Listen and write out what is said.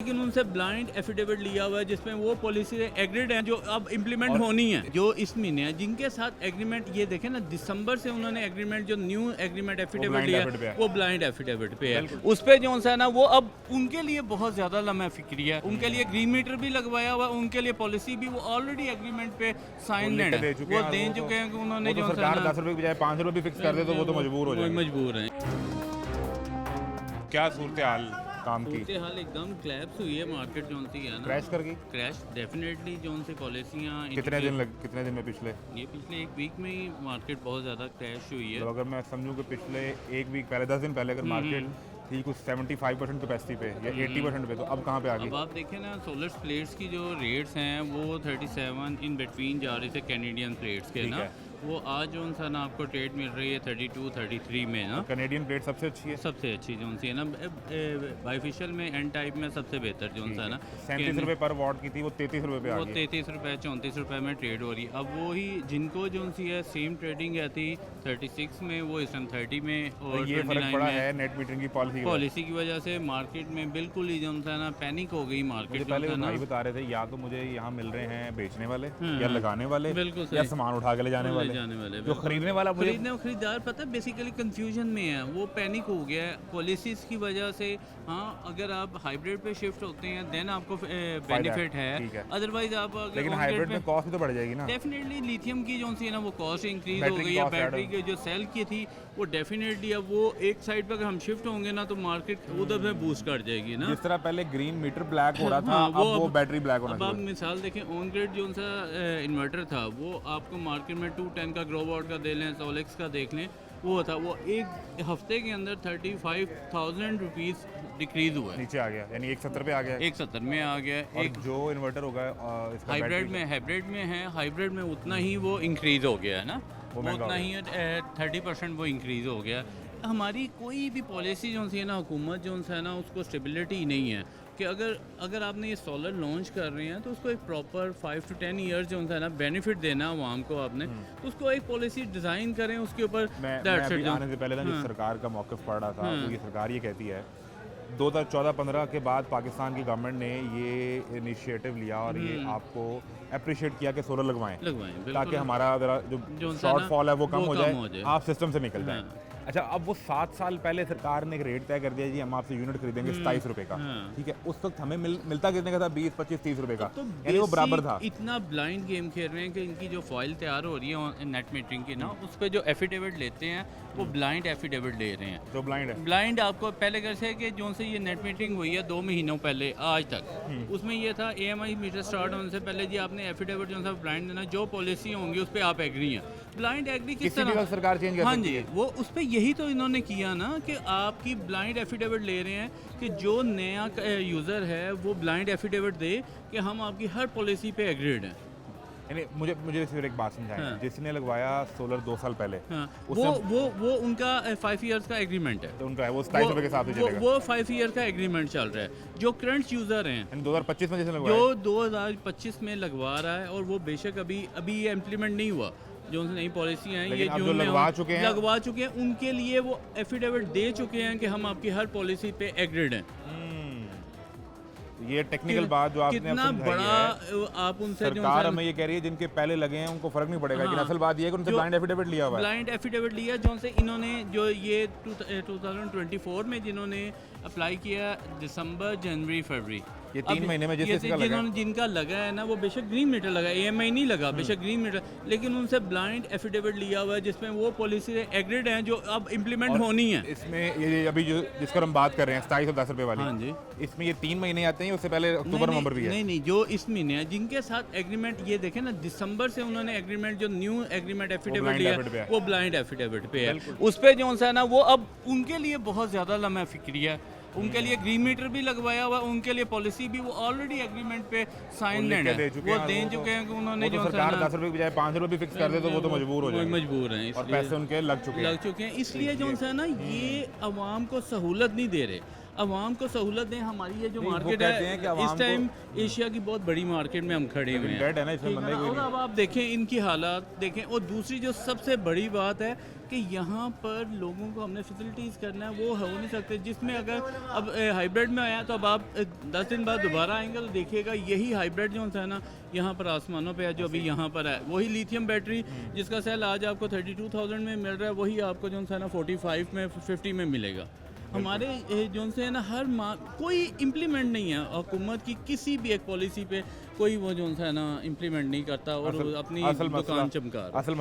लेकिन उनसे blind affidavit लिया हुआ है जिसमें वो पॉलिसी एग्रीड है जो अब इम्प्लीमेंट होनी है, जो इस महीने है, जिनके साथ एग्रीमेंट ये देखें ना, दिसंबर से उन्होंने एग्रीमेंट जो न्यू एग्रीमेंट एफिडेविट लिया वो ब्लाइंड एफिडेविट पे है। उस पे जो है ना वो अब उनके लिए बहुत ज़्यादा लम्हा फिक्री है, उनके लिए ग्रीन मीटर भी लगवाया हुआ, उनके लिए पॉलिसी भी वो ऑलरेडी एग्रीमेंट पे साइन है, वो दे चुके हैं कि उन्होंने जो सरकार 10 रुपए की बजाय 5 रुपए भी फिक्स कर दे तो वो तो मजबूर हो जाएंगे। मजबूर हैं। क्या सूरत हाल काम की? सूरत हाल एकदम क्लैप्स हुई है मार्केट जो सी है ना, क्रैश कर गई। क्रैश डेफिनेटली जो सी पॉलिसियाँ कितने दिन में पिछले ये पिछले एक वीक में ही मार्केट बहुत ज़्यादा क्रैश हुई है। तो अगर मैं समझूं कि पिछले एक वीक पहले 10 दिन पहले अगर मार्केट थी कुछ 75% कैपेसिटी पे या 80% पे, तो अब कहाँ पे आ गई? अब आप देखें ना, सोलर प्लेट्स की जो रेट्स हैं वो 37 इन बिटवीन जा रहे थे कैनेडियन प्लेट्स के ना, वो आज जो सा ना आपको ट्रेड मिल रही है 32 33 में ना। कैनेडियन प्लेट सबसे अच्छी है, सबसे अच्छी जो सी है ना, बाइफिशियल में एन टाइप में सबसे बेहतर जो सा ना 37 रुपये पर वॉट की थी वो 33 रुपये पे आ वो गई। 33 रुपये 34 रुपये में ट्रेड हो रही है। अब वो ही जिनको जो सी है सेम ट्रेडिंग है थी 36 में, वो इस टाइम 30 में और ये फर्क पड़ा है नेट मीटरिंग की पॉलिसी की वजह से मार्केट में बिल्कुल ही जो है ना पैनिक हो गई मार्केट। पहले भाई बता रहे थे या तो मुझे यहाँ मिल रहे हैं बेचने वाले या लगाने वाले या सामान उठा के ले जाने वाले, जो खरीदने वाला खरीदार पता है बेसिकली कंफ्यूजन में है, वो पैनिक हो गया है पॉलिसीज की वजह से। हाँ, अगर आप हाइब्रिड पे शिफ्ट होते हैं देन आपको बेनिफिट है, अदरवाइज आप लेकिन हाइब्रिड में कॉस्ट भी तो बढ़ जाएगी ना। डेफिनेटली लिथियम की जो सी है ना वो कॉस्ट इंक्रीज हो गई है, बैटरी की जो सेल की थी वो डेफिनेटली अब वो एक साइड पर अगर हम शिफ्ट होंगे ना तो मार्केट उधर में बूस्ट कर जाएगी ना। जिस तरह पहले ग्रीन मीटर ब्लैक हो रहा था, अब वो बैटरी ब्लैक होना चाहिए। अब आप मिसाल देखें, ऑन ग्रिड जो सा इन्वर्टर था वो आपको मार्केट में 210 का ग्रो वॉट का दे लें, सोलेक्स का देख लें, वो था वो एक हफ्ते के अंदर 35,000 रुपीज़ डिक्रीज हुआ है, नीचे आ गया, यानी 170 पे आ गया, 170 में आ गया। एक जो इन्वर्टर होगा हाइब्रिड में है, हाइब्रिड में उतना ही वो इंक्रीज हो गया है ना, वो उतना ही 30% वो इंक्रीज हो गया। हमारी कोई भी पॉलिसी जो सी है ना, हुकूमत जो है ना, उसको स्टेबिलिटी नहीं है कि अगर आपने ये सोलर लॉन्च कर रहे हैं तो उसको एक प्रॉपर 5 to 10 ईयर्स जो है ना बेनिफिट देना आवाम को आपने, तो उसको एक पॉलिसी डिज़ाइन करें उसके ऊपर। मैं अभी आने से पहले ना जो सरकार का मौक़िफ़ पढ़ रहा था, तो ये सरकार ये कहती है 2014-15 के बाद पाकिस्तान की गवर्नमेंट ने ये इनिशिएटिव लिया और ये आपको अप्रिशिएट किया कि सोलर लगवाएं ताकि हमारा जो शॉर्टफॉल है वो कम हो जाए, आप सिस्टम से निकल जाएं। अच्छा, अब वो 7 साल पहले सरकार ने एक रेट तय कर दिया जी हम आपसे यूनिट खरीदेंगे 27 रुपए का, ठीक है। उस वक्त हमें मिलता कितने का था? 20 25 30 रुपए का, यानी वो बराबर था। इतना ब्लाइंड गेम खेल रहे हैं कि इनकी जो फॉइल तैयार हो रही है नेट मीटरिंग की ना, उस पर जो एफिडेविट लेते हैं वो ब्लाइंड एफिडेविट ले रहे हैं। जो ब्लाइंड है, ब्लाइंड आपको पहले कैसे कि जो से ये नेट मीटरिंग हुई है 2 महीनों पहले आज तक, उसमें ये था AMI मीटर स्टार्ट होने से पहले जी आपने एफिडेविट जो सा ब्लाइंड देना, जो पॉलिसी होंगी उस पर आप एग्री हैं। ब्लाइंड एग्री किस तरह सरकार चेंज कर हाँ जी, वो उस पर यही तो इन्होंने किया ना कि आपकी ब्लाइंड एफिडेविट ले रहे हैं कि जो नया यूज़र है वो ब्लाइंड एफिडेविट दे कि हम आपकी हर पॉलिसी पे एग्रीड हैं। यानी मुझे सिर्फ एक बात समझाएं, जिसने लगवाया सोलर 2 साल पहले, वो उनका 5 ईयर्स का एग्रीमेंट है, तो उनका है वो 27 रुपए के साथ ही चलेगा। वो 5 ईयर का एग्रीमेंट चल रहा है। जो करंट यूज़र हैं 2025 में जिसने लगवाया, जो 2025 में लगवा रहा है, और वो बेशक अभी ये इम्प्लीमेंट नहीं हुआ, जो नई पॉलिसी हैं ये जो लगवा चुके हैं उनके लिए वो एफिडेविट दे चुके हैं कि हम आपकी हर पॉलिसी पे एग्रीड हैं। ये टेक्निकल बात जो आपने कितना बड़ा आप उनसे सरकार हमें ये कह रही है जिनके पहले लगे हैं उनको फर्क नहीं पड़ेगा, लेकिन असल बात ये है कि उनसे ब्लाइंड एफिडेविट लिया हुआ है। ब्लाइंड एफिडेविट लिया जो से इन्होंने जो ये 2024 में जिन्होंने अप्लाई किया, दिसंबर जनवरी फरवरी, ये 3 महीने में जिनका लगा है ना, वो बेशक ग्रीन मीटर लगा, AMI नहीं लगा, बेशक ग्रीन मीटर, लेकिन उनसे ब्लाइंड एफिडेविट लिया हुआ है जिसमें वो पॉलिसी एग्रीड हैं जो अब इम्प्लीमेंट होनी है। इसमें ये अभी जो जिसका हम बात कर रहे हैं 27 और 10 रुपए वाली, हाँ जी, इसमें ये 3 महीने आते हैं, उससे पहले अक्टूबर नवंबर भी है। नहीं, जो इस महीने है जिनके साथ एग्रीमेंट ये देखें ना, दिसंबर से उन्होंने एग्रीमेंट जो न्यू एग्रीमेंट एफिडेविट लिया वो ब्लाइंड एफिडेविट पे है। उस पे जो है ना वो अब उनके लिए बहुत ज़्यादा लम्हा फिक्री है, उनके लिए ग्रीन मीटर भी लगवाया हुआ, उनके लिए पॉलिसी भी वो ऑलरेडी एग्रीमेंट पे साइन है, वो दे चुके हैं कि उन्होंने जो सरकार 10 रुपए की बजाय 5 रुपए भी फिक्स कर दे तो वो तो मजबूर हो जाएंगे, मजबूर हैं, और पैसे उनके लग चुके हैं। इसलिए जो है ना ये अवाम को सहूलत नहीं दे रहे। आवाम को सहूलत दें। हमारी ये जो नहीं, वो मार्केट कहते हैं कि है आवाम इस टाइम एशिया की बहुत बड़ी मार्केट में हम खड़े हुए हैं, डेट है ना, इसमें ठीक है बंदे ना? कोई और नहीं। अब आप देखें इनकी हालात देखें। और दूसरी जो सबसे बड़ी बात है कि यहाँ पर लोगों को हमने फैसिलिटीज़ करना है, वो हो नहीं सकते। जिसमें अगर अब हाइब्रिड में आया तो अब आप 10 दिन बाद दोबारा आएंगे तो देखिएगा यही हाइब्रिड जो है ना यहाँ पर आसमानों पे है, जो अभी यहाँ पर है वही लिथियम बैटरी जिसका सेल आज आपको 32,000 में मिल रहा है, वही आपको जो है ना 45 में 50 में मिलेगा। हमारे जो से है ना हर कोई इम्प्लीमेंट नहीं है हुकूमत की किसी भी एक पॉलिसी पे, कोई वो जो है ना इम्प्लीमेंट नहीं करता और अपनी दुकान चमका रहा है। असल